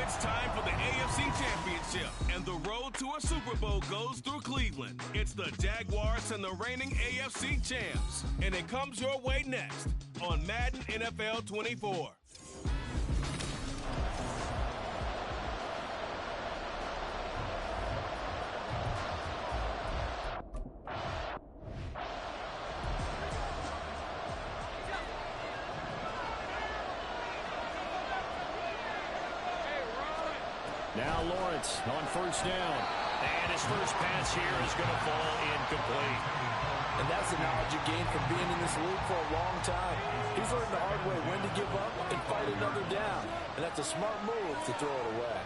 It's time for the AFC Championship, and the road to a Super Bowl goes through Cleveland. It's the Jaguars and the reigning AFC champs, and it comes your way next on Madden NFL 24. Now Lawrence on first down. And his first pass here is going to fall incomplete. And that's the knowledge you gain from being in this league for a long time. He's learned the hard way when to give up and fight another down. And that's a smart move to throw it away.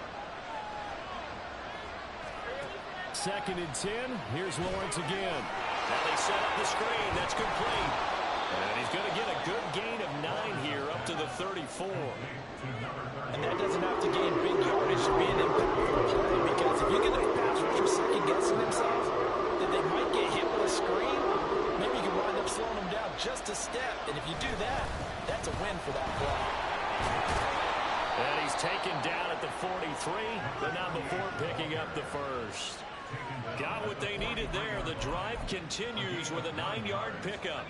2nd and 10. Here's Lawrence again. Now they set up the screen. That's complete. And he's going to get a good gain of 9 here up to the 34. And that doesn't have to gain big yardage to be an impactful play, because if you get a pass rusher second-guessing themselves, that they might get hit with a screen, maybe you can wind up slowing them down just a step. And if you do that, that's a win for that play. And he's taken down at the 43, but not before picking up the first. Got what they needed there. The drive continues with a 9-yard pickup.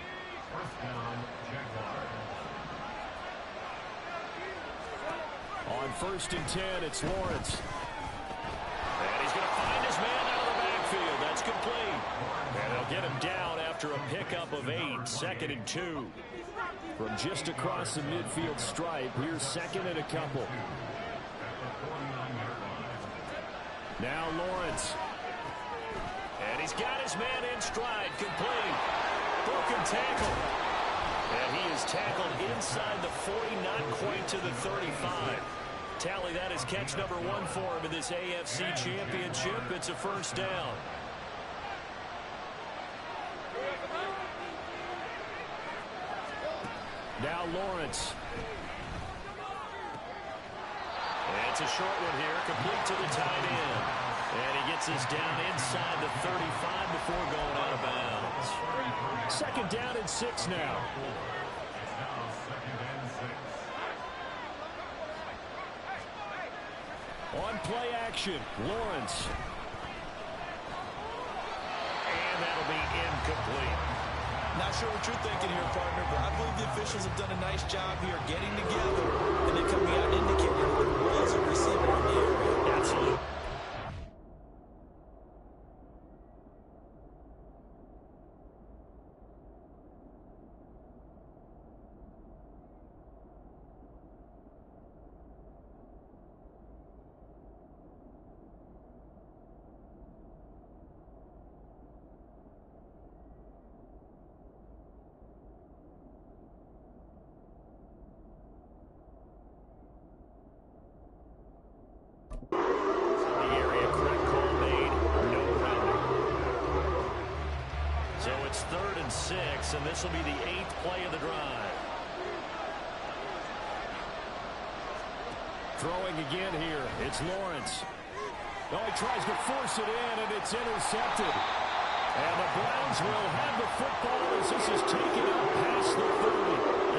On 1st and 10, it's Lawrence. And he's going to find his man out of the backfield. That's complete. And they'll get him down after a pickup of 8. 2nd and 2. From just across the midfield stripe, here's 2nd and a couple. Now Lawrence. And he's got his man in stride. Complete. Broken tackle. And he is tackled inside the 40, not quite to the 35. Tally that is catch number 1 for him in this AFC Championship. It's a first down. Now Lawrence. And it's a short one here, complete to the tight end. And he gets us down inside the 35 before going out of bounds. 2nd down and 6 now. On play action, Lawrence. And that'll be incomplete. Not sure what you're thinking here, partner, but I believe the officials have done a nice job here getting together and then coming out indicating that there was a receiver in the area. Absolutely. And this will be the 8th play of the drive. Throwing again here, it's Lawrence. Oh, he tries to force it in, and it's intercepted. And the Browns will have the football as this is taken up past the 30.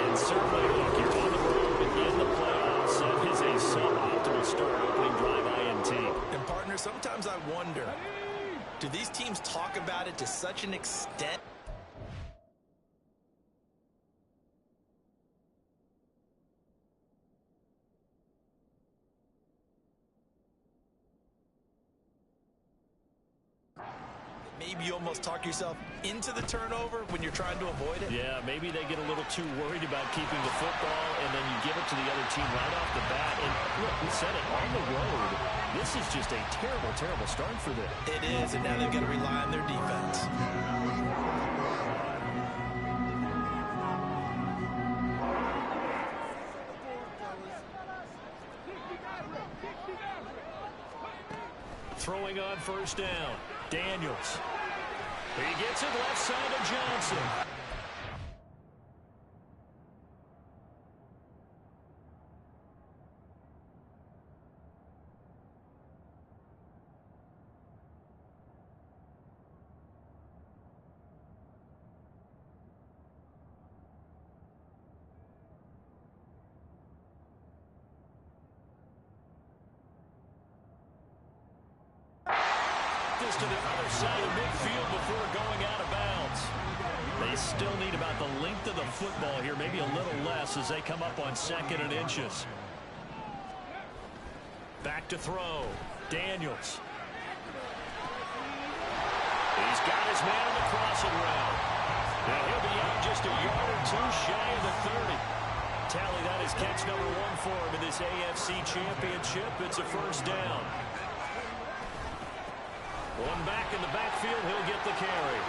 And certainly, look, you're on the road in the playoffs. That is a suboptimal start opening drive INT. And, partner, sometimes I wonder, do these teams talk about it to such an extent? Maybe you almost talk yourself into the turnover when you're trying to avoid it. Yeah, maybe they get a little too worried about keeping the football, and then you give it to the other team right off the bat. And look, we said it, on the road, this is just a terrible, terrible start for them. It is, and now they've got to rely on their defense. Throwing on first down, Daniels. He gets it left side of Johnson. this to the other side of midfield before going out of bounds. They still need about the length of the football here, maybe a little less as they come up on 2nd and inches. Back to throw. Daniels. He's got his man in the crossing route. And he'll be out just a yard or two shy of the 30. Tally, that is catch number 1 for him in this AFC Championship. It's a first down. One back in the backfield, he'll get the carry.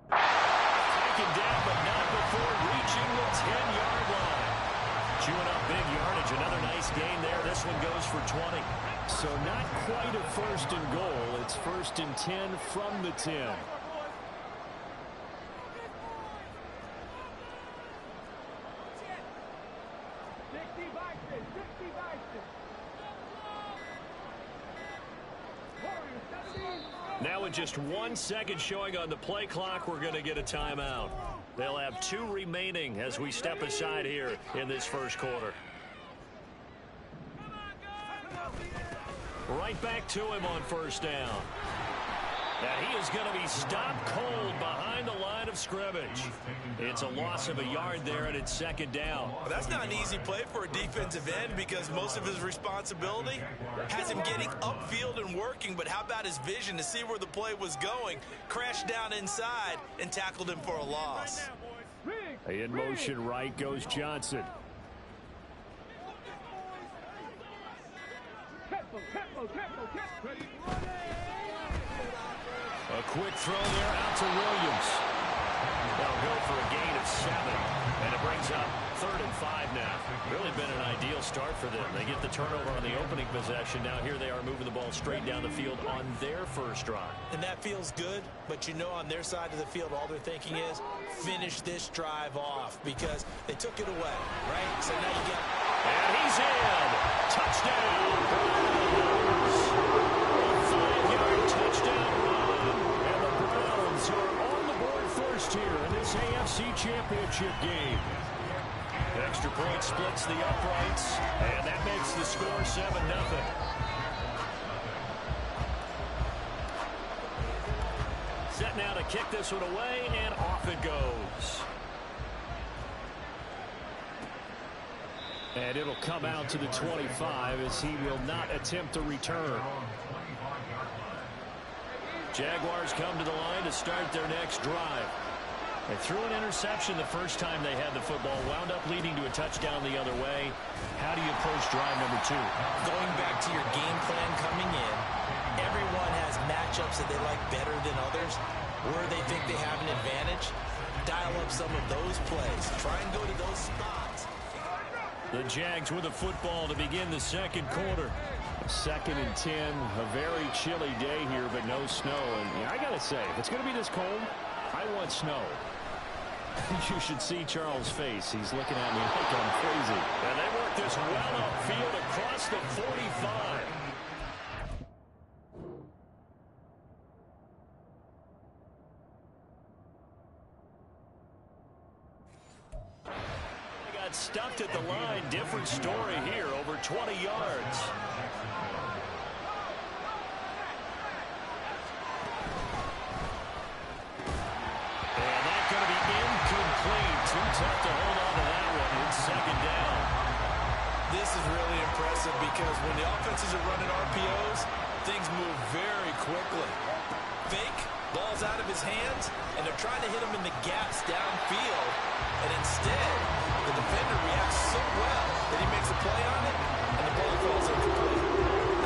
Taken down, but not before reaching the 10-yard line. Chewing up big yardage, another nice gain there. This one goes for 20. So not quite a 1st and goal. It's 1st and 10 from the 10. Now with just 1 second showing on the play clock, we're going to get a timeout. They'll have 2 remaining as we step aside here in this first quarter. Right back to him on first down. And he is going to be stopped cold behind the line of scrimmage. It's a loss of a yard there, and it's 2nd down. Well, that's not an easy play for a defensive end because most of his responsibility has him getting upfield and working, but how about his vision to see where the play was going, crashed down inside, and tackled him for a loss. In motion right goes Johnson. A quick throw there out to Williams. They'll go for a gain of 7, and it brings up 3rd and 5 now. Really been an ideal start for them. They get the turnover on the opening possession. Now here they are moving the ball straight down the field on their first drive. And that feels good, but you know on their side of the field all they're thinking is finish this drive off because they took it away, right? So now you get... And he's in! Touchdown! Browns! A 5-yard touchdown run. And the Browns are on the board first here in this AFC Championship game. Extra point splits the uprights, and that makes the score 7-0. Set now to kick this one away, and off it goes. And it'll come out to the 25 as he will not attempt to return. Jaguars come to the line to start their next drive. They threw an interception the first time they had the football, wound up leading to a touchdown the other way. How do you approach drive number 2? Going back to your game plan coming in, everyone has matchups that they like better than others, where they think they have an advantage. Dial up some of those plays. Try and go to those spots. The Jags with a football to begin the second quarter. 2nd and 10, a very chilly day here, but no snow. And I got to say, if it's going to be this cold, I want snow. You should see Charles' face. He's looking at me like I'm crazy. And they work this well upfield across the 45. They got stuffed at the line. Different story here, over 20 yards. Too tough to hold on to that one. It's 2nd down. This is really impressive because when the offenses are running RPOs, things move very quickly. Fake, ball's out of his hands, and they're trying to hit him in the gaps downfield. And instead, the defender reacts so well that he makes a play on it, and the ball falls incomplete.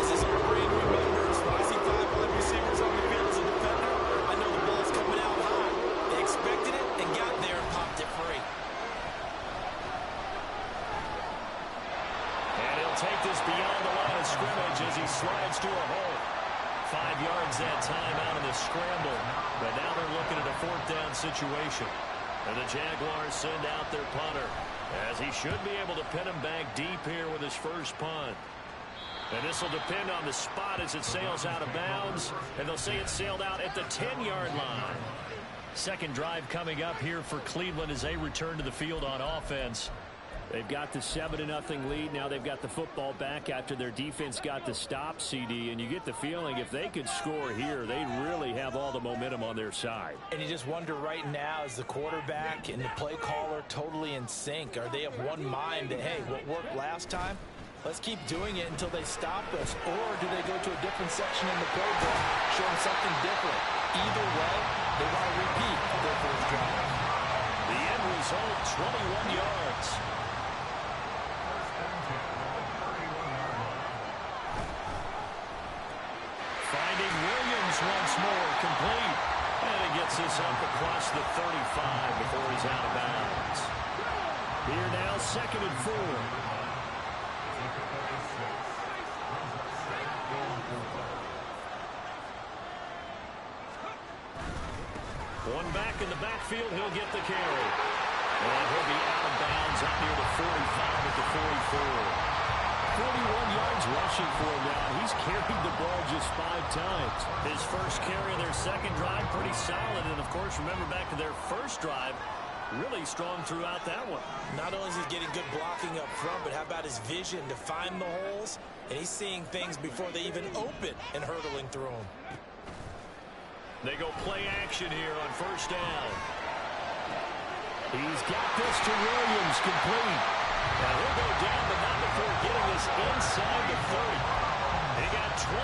This is our brain remembers. When I see 5 wide receivers on the field as a defender, I know the ball's coming out high. They expected it and got there and popped it free. And he'll take this beyond the line of scrimmage as he slides to a hole. 5 yards that time out of the scramble. But now they're looking at a 4th down situation. And the Jaguars send out their punter, as he should be able to pin him back deep here with his first punt. And this will depend on the spot as it sails out of bounds. And they'll say it sailed out at the 10-yard line. Second drive coming up here for Cleveland as they return to the field on offense. They've got the 7-0 lead. Now they've got the football back after their defense got the stop, CD. And you get the feeling if they could score here, they really have all the momentum on their side. And you just wonder right now, is the quarterback and the play caller totally in sync? Are they of one mind that, hey, what worked last time, let's keep doing it until they stop us? Or do they go to a different section in the playbook, show them something different? Either way, they want to repeat their first drive. The end result, 21 yards. Finding Williams once more, complete. And he gets this up across the 35 before he's out of bounds. Here now, 2nd and 4. One back in the backfield, he'll get the carry. And he'll be out of bounds up near the 45 at the 44. 41 yards rushing for him now. He's carried the ball just 5 times. His first carry of their second drive, pretty solid. And, of course, remember back to their first drive, really strong throughout that one. Not only is he getting good blocking up front, but how about his vision to find the holes? And he's seeing things before they even open and hurdling through them. They go play action here on first down. He's got this to Williams, complete. Now he'll go down, but not before getting this inside the 30. He got 29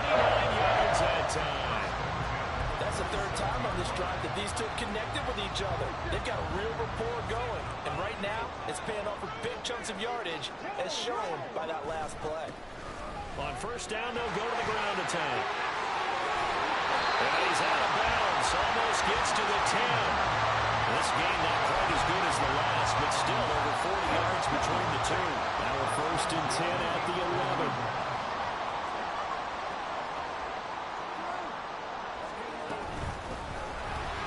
yards that time. That's the third time on this drive that these two have connected with each other. They've got a real rapport going. And right now, it's paying off for big chunks of yardage, as shown by that last play. On first down, they'll go to the ground attack. And he's out of bounds. Almost gets to the 10. This game not quite as good as the last, but still over 40 yards between the two. Now a 1st and 10 at the 11.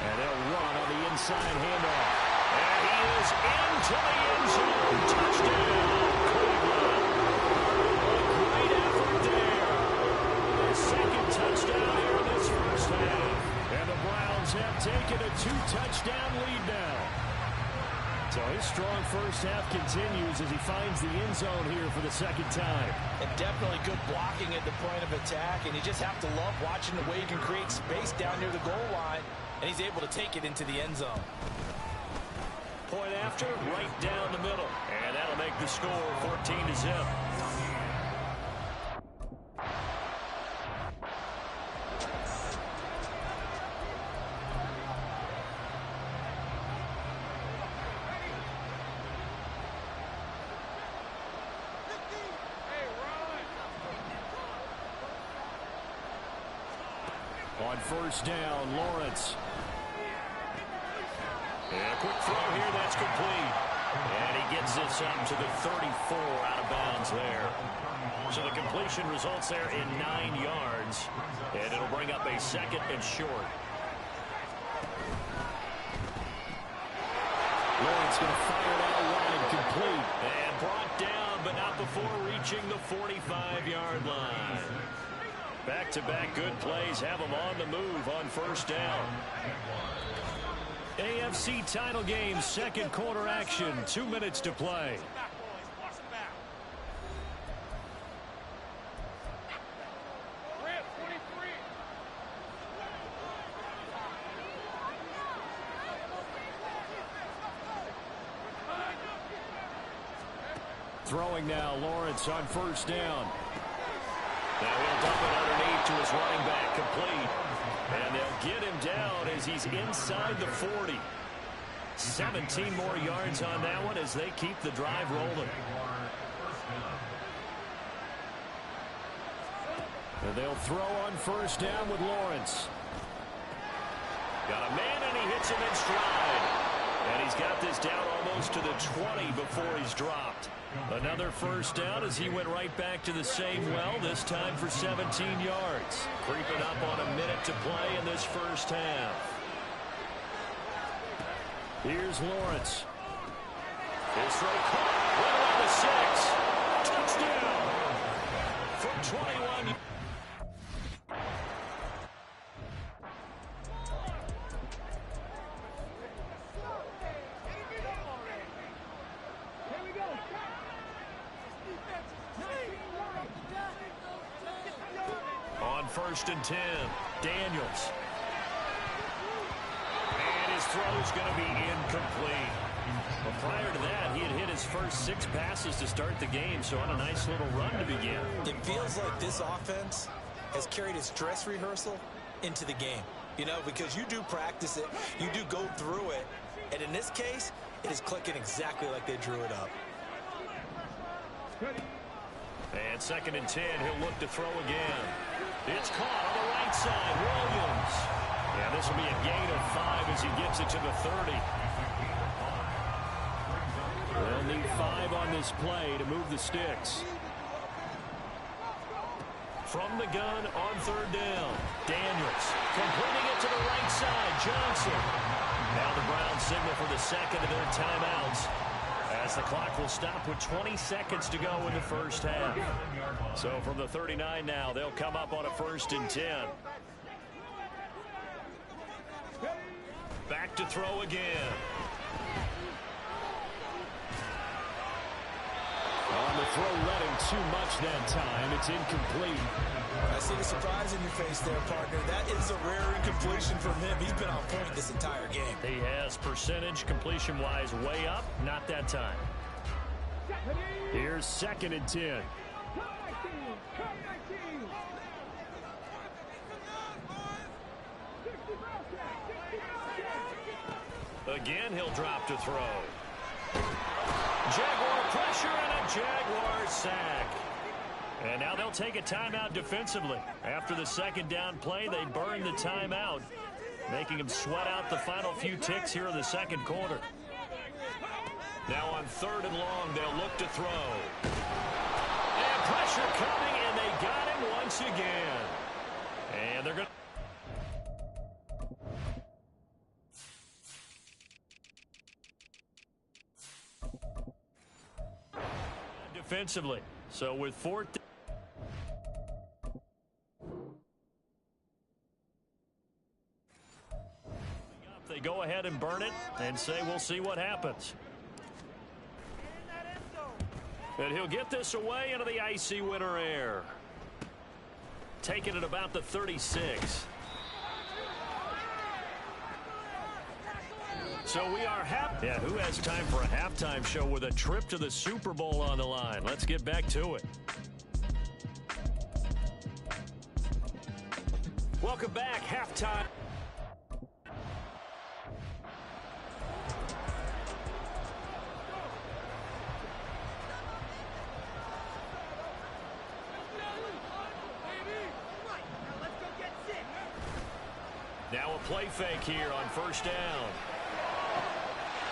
And they'll run on the inside handoff. And he is into the end zone. Touchdown, Cleveland. A great effort there. Their second touchdown here in this first half. And the Browns have taken a 2-touchdown lead now. So his strong first half continues as he finds the end zone here for the second time. And definitely good blocking at the point of attack. And you just have to love watching the way he can create space down near the goal line. And he's able to take it into the end zone. Point after, right down the middle. And that'll make the score 14-0. On first down, Lawrence. And a quick throw here, that's complete. And he gets this up to the 34 out of bounds there. So the completion results there in 9 yards. And it'll bring up a 2nd and short. Lawrence going to fire it out wide, complete. And brought down, but not before reaching the 45-yard line. Back-to-back good plays have them on the move on first down. AFC title game, 2nd quarter action, 2 minutes to play. Throwing now, Lawrence on first down. Now he'll dump it underneath to his running back, complete. And they'll get him down as he's inside the 40. 17 more yards on that one as they keep the drive rolling. And they'll throw on first down with Lawrence. Got a man and he hits him in stride. And he's got this down almost to the 20 before he's dropped. Another first down as he went right back to the same well, this time for 17 yards. Creeping up on a minute to play in this first half. Here's Lawrence. His throw caught. Right around the 6. Touchdown. From 21. Here we go. first and 10. Daniels. And his throw is going to be incomplete. Well, prior to that, he had hit his first 6 passes to start the game, so on a nice little run to begin. It feels like this offense has carried its dress rehearsal into the game. You know, because you do practice it, you do go through it, and in this case, it is clicking exactly like they drew it up. And second and 10, he'll look to throw again. It's caught on the right side, Williams. Yeah, this will be a gain of 5 as he gets it to the 30. They'll need 5 on this play to move the sticks. From the gun on third down, Daniels completing it to the right side, Johnson. Now the Browns signal for the second of their timeouts, as the clock will stop with 20 seconds to go in the first half. So from the 39 now, they'll come up on a first and 10. Back to throw again. On the throw, letting too much that time. It's incomplete. I see the surprise in your face there, partner. That is a rare incompletion from him. He's been on point this entire game. He has percentage completion-wise way up. Not that time. Here's second and 10. Again, he'll drop to throw. Jaguar pressure and a Jaguar sack. And now they'll take a timeout defensively. After the second down play, they burn the timeout, making them sweat out the final few ticks here in the second quarter. Now on third and long, they'll look to throw. And pressure coming, and they got him once again. And they're going to... defensively. So with fourth, they go ahead and burn it and say we'll see what happens. And he'll get this away into the icy winter air. Taking it about the 36. So we are happy. Yeah, who has time for a halftime show with a trip to the Super Bowl on the line? Let's get back to it. Welcome back, halftime. Now a play fake here on first down.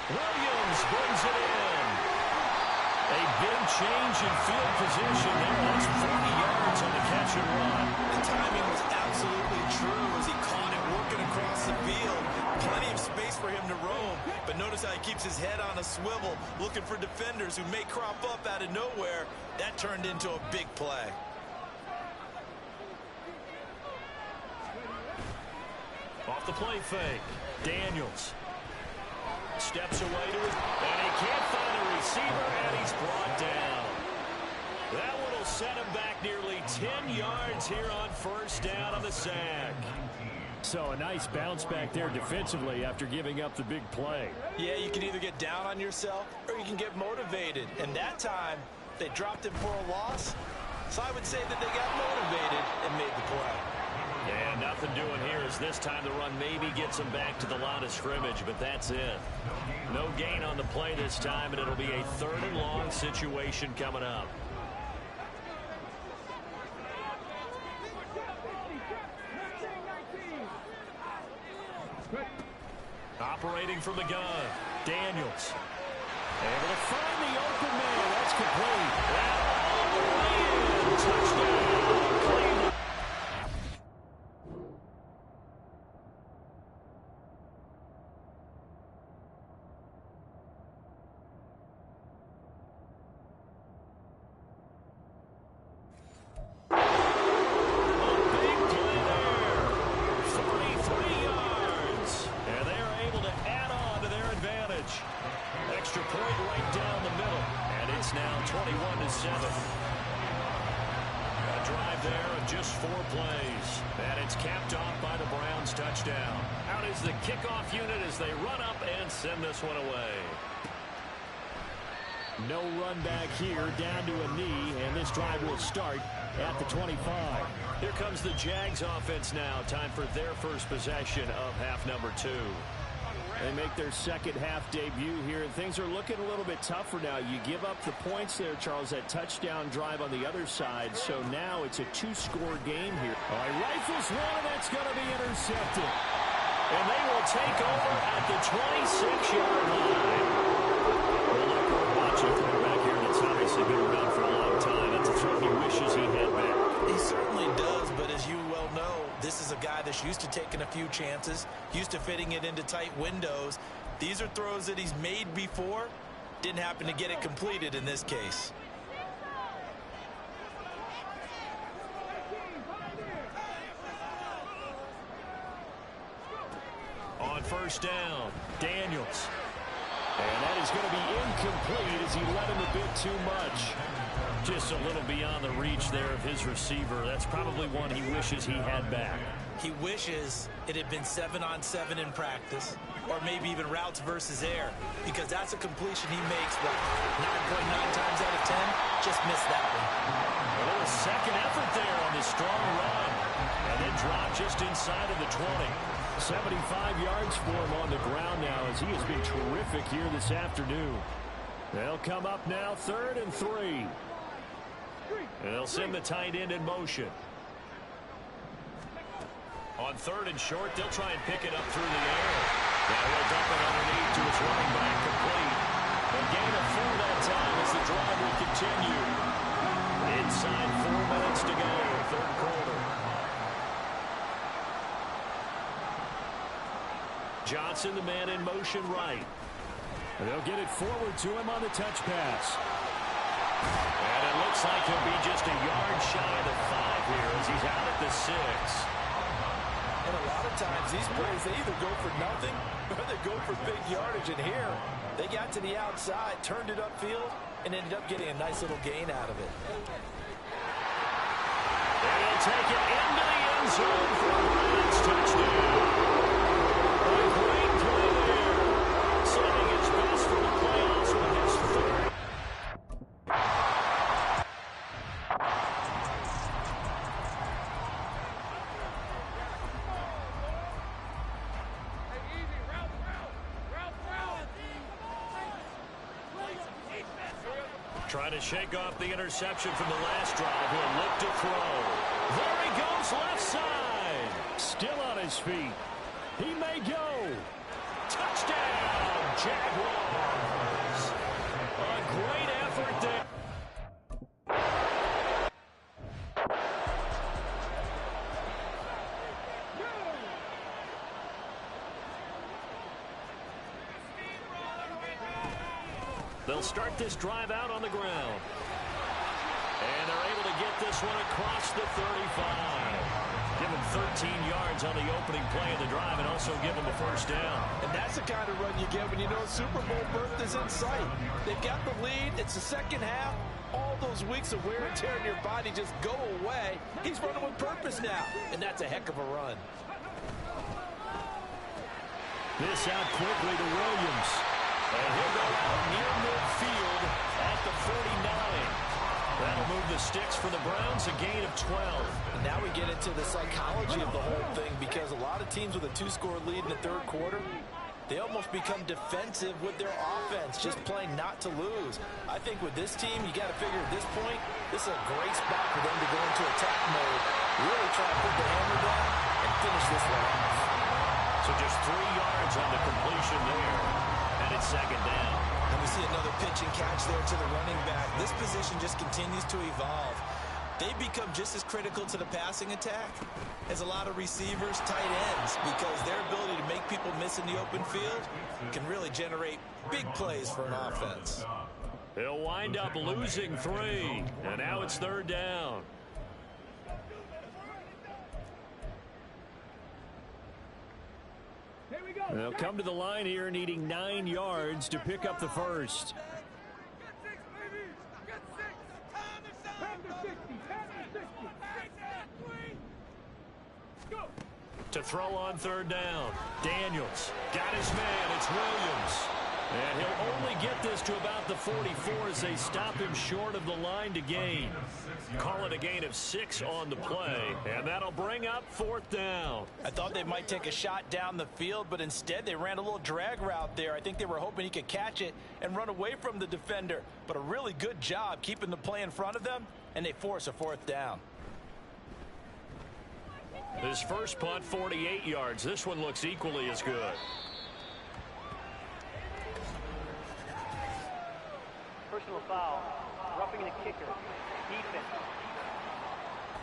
Williams brings it in. A big change in field position there. That's 40 yards on the catch and run. The timing was absolutely true as he caught it working across the field. Plenty of space for him to roam, but notice how he keeps his head on a swivel, looking for defenders who may crop up out of nowhere. That turned into a big play. Off the play fake, Daniels steps away to it, and he can't find a receiver, and he's brought down. That one will set him back nearly 10 yards here on first down on the sack. So a nice bounce back there defensively after giving up the big play. Yeah, you can either get down on yourself or you can get motivated. And that time, they dropped it for a loss. So I would say that they got motivated and made the play. Yeah, nothing doing here as this time the run maybe gets him back to the line of scrimmage, but that's it. No gain on the play this time, and it'll be a third and long situation coming up. Operating from the gun, Daniels. Able to find the open man. That's complete. And all the way in. Touchdown, Cleveland. drive there of just 4 plays. And it's capped off by the Browns touchdown. Out is the kickoff unit as they run up and send this one away. No run back here, down to a knee, and this drive will start at the 25. Here comes the Jags offense now. Time for their first possession of half number 2. They make their second half debut here, and things are looking a little bit tougher now. You give up the points there, Charles, that touchdown drive on the other side, so now it's a 2-score game here. All right, rifles one, and that's going to be intercepted. And they will take over at the 26-yard line. Watching quarterback here that's obviously been around for a long time. That's a throw he wishes he had back. He certainly does, but as you well know, this is a guy that's used to taking a few chances, used to fitting it into tight windows. These are throws that he's made before. Didn't happen to get it completed in this case. On first down, Daniels. And that is going to be incomplete as he led him a bit too much. Just a little beyond the reach there of his receiver. That's probably one he wishes he had back. He wishes it had been 7-on-7 in practice, or maybe even routes versus air, because that's a completion he makes, but 9.9 times out of 10, just missed that one. A little second effort there on the strong run, and then dropped just inside of the 20. 75 yards for him on the ground now as he has been terrific here this afternoon. They'll come up now 3rd and 3. And they'll send the tight end in motion. On 3rd and short, they'll try and pick it up through the air. Now he'll dump it underneath to his running back, complete. A gain of 4 that time as the drive will continue. Inside 4 minutes to go, 3rd quarter. Johnson, the man in motion right. And they'll get it forward to him on the touch pass. And it looks like he'll be just a yard shy of the 5 here as he's out at the 6. And a lot of times these plays, they either go for nothing or they go for big yardage. And here, they got to the outside, turned it upfield, and ended up getting a nice little gain out of it. And he'll take it into the end zone for a Browns touchdown. A great play there. Sending his best for the playoffs with his 3rd. Trying to shake off the interception from the last drive. He'll look to throw. There he goes, left side. Still on his feet. He may go. Touchdown, Jaguars. A great effort there. They'll start this drive out on the ground. And they're able to get this one across the 35. Give him 13 yards on the opening play of the drive and also give him a first down. And that's the kind of run you get when you know Super Bowl berth is in sight. They've got the lead. It's the second half. All those weeks of wear and tear in your body just go away. He's running with purpose now, and that's a heck of a run. This out quickly to Williams. And he'll go out near midfield at the 49. That'll move the sticks for the Browns, a gain of 12. And now we get into the psychology of the whole thing, because a lot of teams with a 2-score lead in the 3rd quarter, they almost become defensive with their offense, just playing not to lose. I think with this team, you got to figure at this point, this is a great spot for them to go into attack mode, really try to put the hammer down and finish this one off. So just 3 yards on the completion there. And it's 2nd down. And we see another pitch and catch there to the running back. This position just continues to evolve. They become just as critical to the passing attack as a lot of receivers, tight ends, because their ability to make people miss in the open field can really generate big plays for an offense. They'll wind up losing 3. And now it's 3rd down. They'll come to the line here needing 9 yards to pick up the first. To throw on third down. Daniels got his man. It's Williams. And he'll only get this to about the 44 as they stop him short of the line to gain. Call it a gain of 6 on the play, and that'll bring up fourth down. I thought they might take a shot down the field, but instead they ran a little drag route there. I think they were hoping he could catch it and run away from the defender. But a really good job keeping the play in front of them, and they force a fourth down. His first punt, 48 yards. This one looks equally as good. Personal foul, roughing the kicker, defense.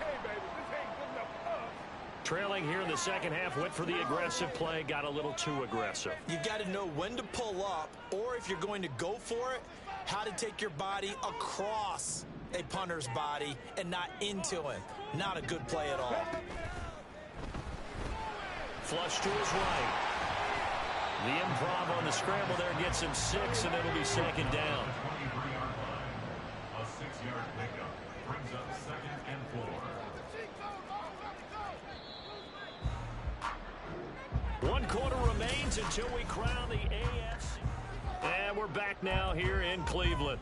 Hey, baby, this ain't good enough. Trailing here in the second half, went for the aggressive play, got a little too aggressive. You've got to know when to pull up, or if you're going to go for it, how to take your body across a punter's body and not into him. Not a good play at all. Flush to his right. The improv on the scramble there gets him 6, and it'll be second down. A 6-yard pickup brings up 2nd and 4. 1 quarter remains until we crown the AFC. And we're back now here in Cleveland.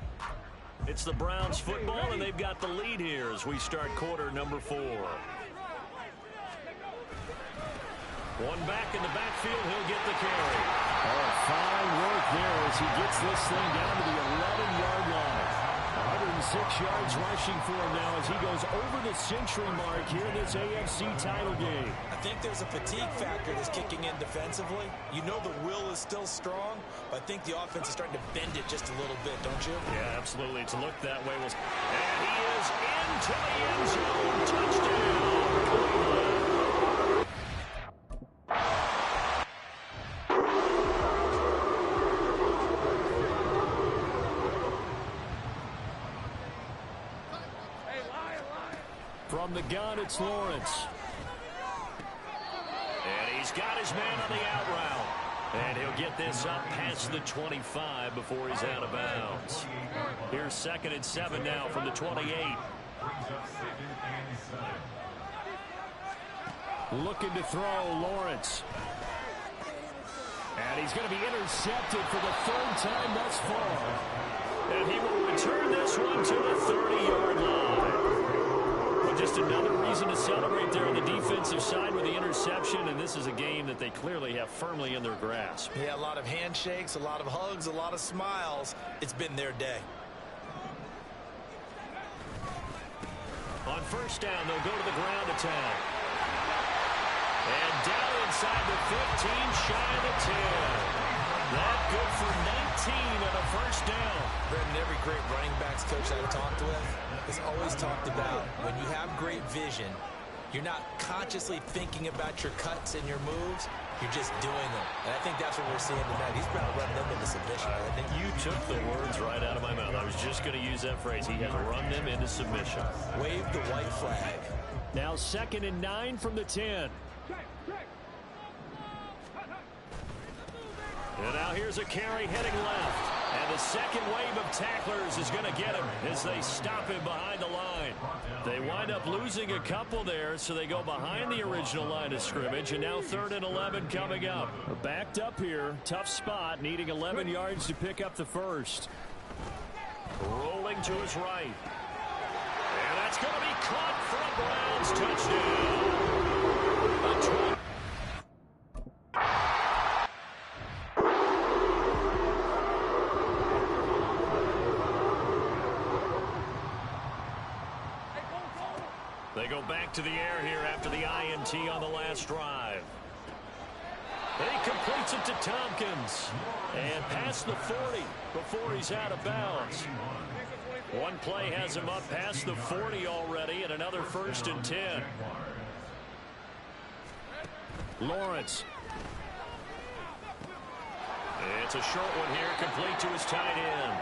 It's the Browns football, and they've got the lead here as we start quarter number 4. One back in the backfield, he'll get the carry. Oh, fine work there as he gets this thing down to the 11-yard line. 106 yards rushing for him now as he goes over the century mark here in this AFC title game. I think there's a fatigue factor that's kicking in defensively. You know the will is still strong, but I think the offense is starting to bend it just a little bit, don't you? Yeah, absolutely. It's looked that way. And he is into the end zone. Touchdown. From the gun, it's Lawrence. And he's got his man on the out route. And he'll get this up past the 25 before he's out of bounds. Here's 2nd and 7 now from the 28. Looking to throw, Lawrence. And he's going to be intercepted for the 3rd time thus far. And he will return this one to the 30-yard line. Just another reason to celebrate there on the defensive side with the interception, and this is a game that they clearly have firmly in their grasp. Yeah, a lot of handshakes, a lot of hugs, a lot of smiles. It's been their day. On first down, they'll go to the ground attack. And down inside the 15, shy of the 10. That good for 19 and a first down. Brendan, every great running backs coach I've talked with has always talked about when you have great vision, you're not consciously thinking about your cuts and your moves, you're just doing them. And I think that's what we're seeing tonight. He's about to run them into submission. I think you took the words right out of my mouth. I was just going to use that phrase. He has run them into submission. Wave the white flag. Now 2nd and 9 from the 10. And now here's a carry heading left. And the second wave of tacklers is going to get him as they stop him behind the line. They wind up losing a couple there, so they go behind the original line of scrimmage. And now 3rd and 11 coming up. Backed up here. Tough spot, needing 11 yards to pick up the first. Rolling to his right. And that's going to be caught for a Browns touchdown. They go back to the air here after the INT on the last drive. He completes it to Tompkins. And past the 40 before he's out of bounds. One play has him up past the 40 already, and another 1st and 10. Lawrence. It's a short one here, complete to his tight end.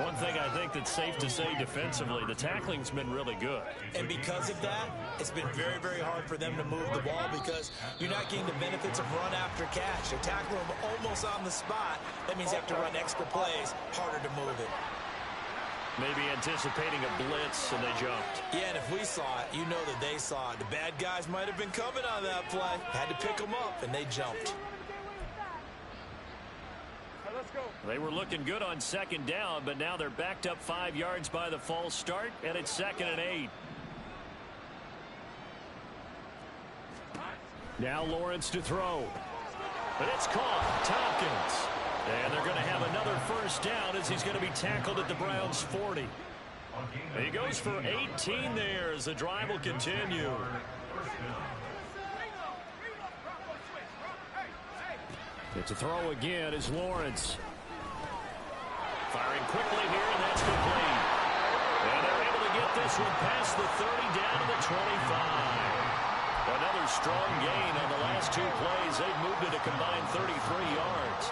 One thing I think that's safe to say defensively, the tackling's been really good. And because of that, it's been very, very hard for them to move the ball because you're not getting the benefits of run after catch. They're tackling them almost on the spot. That means you have to run extra plays, harder to move it. Maybe anticipating a blitz, and they jumped. Yeah, and if we saw it, you know that they saw it. The bad guys might have been coming on that play. Had to pick them up, and they jumped. They were looking good on second down, but now they're backed up 5 yards by the false start, and it's 2nd and 8. Now Lawrence to throw. But it's caught. Tompkins. And they're going to have another first down as he's going to be tackled at the Browns' 40. He goes for 18 there as the drive will continue. It's a throw again as Lawrence. Firing quickly here, and that's complete. And they're able to get this one past the 30 down to the 25. Another strong gain on the last 2 plays. They've moved it a combined 33 yards.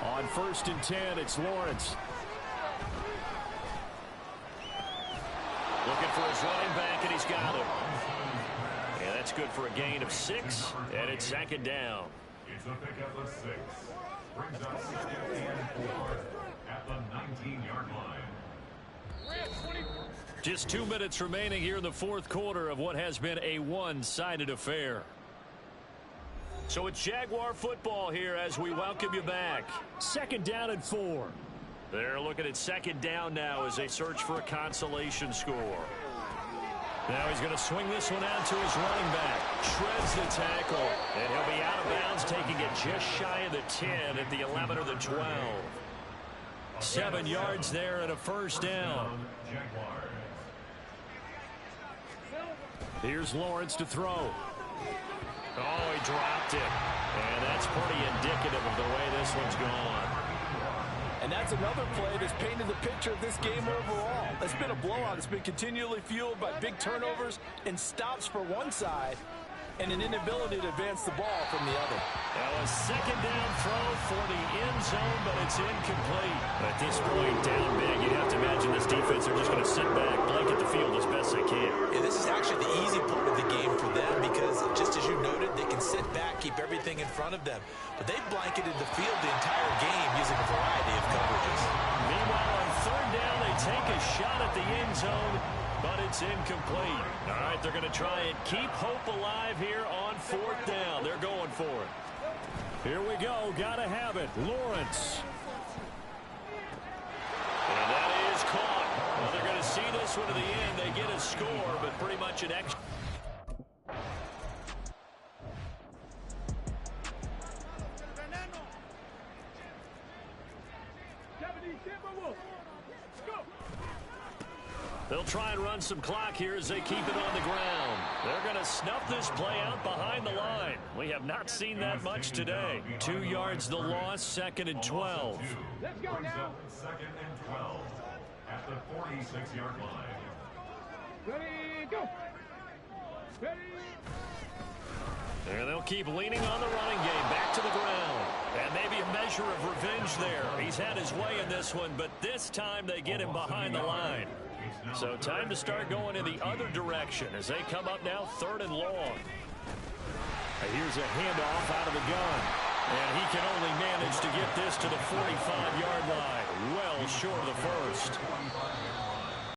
On 1st and 10, it's Lawrence. Looking for his running back, and he's got it. And that's good for a gain of 6, and it's 2nd down. It's a pickup of 6. Brings up 2nd and 4 at the 19-yard line. Just 2 minutes remaining here in the 4th quarter of what has been a one-sided affair. So it's Jaguar football here as we welcome you back. 2nd down and 4. They're looking at 2nd down now as they search for a consolation score. Now he's going to swing this one out to his running back. Shreds the tackle. And he'll be out of bounds, taking it just shy of the 10 at the 11 or the 12. 7 yards there and a first down. Here's Lawrence to throw. Oh, he dropped it. And that's pretty indicative of the way this one's gone. And that's another play that's painted the picture of this game overall. It's been a blowout. It's been continually fueled by big turnovers and stops for one side and an inability to advance the ball from the other. Now a 2nd down throw for the end zone, but it's incomplete. At this point, down big, you'd have to imagine this defense are just going to sit back, blanket the field as best they can. Yeah, this is actually the easy part of the game for them because, just as you noted, they can sit back, keep everything in front of them. But they've blanketed the field the entire game using a variety of coverages. Meanwhile, on 3rd down, they take a shot at the end zone, but it's incomplete. All right, they're going to try and keep hope alive here on 4th down. They're going for it. Here we go. Got to have it. Lawrence. And that is caught. Well, they're going to see this one to the end. They get a score, but pretty much an extra. They'll try and run some clock here as they keep it on the ground. They're going to snuff this play out behind the line. We have not seen that much today. 2 yards the loss, 2nd and 12. Let's go now. 2nd and 12 at the 46-yard line. Ready, go. Ready. And they'll keep leaning on the running game. Back to the ground. And maybe a measure of revenge there. He's had his way in this one, but this time they get him behind the line. So time to start going in the other direction as they come up now 3rd and long. Here's a handoff out of the gun. And he can only manage to get this to the 45-yard line. Well short of the first.